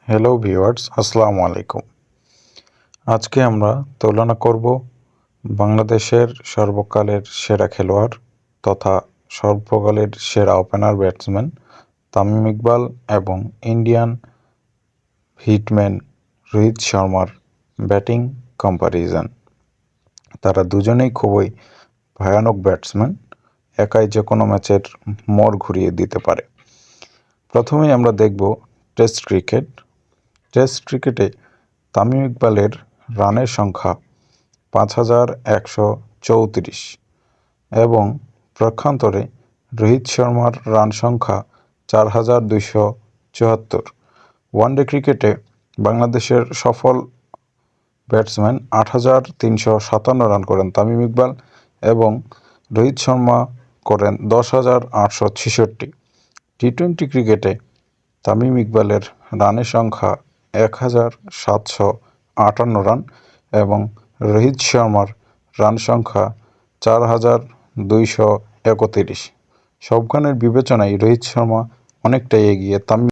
Hello viewers, আসসালামু আলাইকুম। আজকে আমরা তুলনা করব বাংলাদেশের সর্বকালের সেরা খেলোয়াড় তথা সর্বকালের সেরা ওপেনার ব্যাটসম্যান তামিম ইকবাল এবং ইন্ডিয়ান হিটম্যান রোহিত শর্মার ব্যাটিং কম্প্যারিজন। তারা দুজনেই খুবই ভয়ানক ব্যাটসম্যান, একাই যে কোনো ম্যাচের মোড় ঘুরিয়ে দিতে পারে। প্রথমেই আমরা দেখব টেস্ট ক্রিকেট। টেস্ট ক্রিকেটে তামিম ইকবালের রানের সংখ্যা ৫,১৩৪ এবং পক্ষান্তরে রোহিত শর্মার রান সংখ্যা ৪,২৭৪। ওয়ানডে ক্রিকেটে বাংলাদেশের সফল ব্যাটসম্যান ৮,৩৫৭ রান করেন তামিম ইকবাল এবং রোহিত শর্মা করেন ১০,৮৬৬। টি-টোয়েন্টি ক্রিকেটে তামিম ইকবালের রানের সংখ্যা ১,৭৫৮ রান এবং রোহিত শর্মার রান সংখ্যা ৪,২৩১। সবখানের বিবেচনায় রোহিত শর্মা অনেকটাই এগিয়ে। তামিম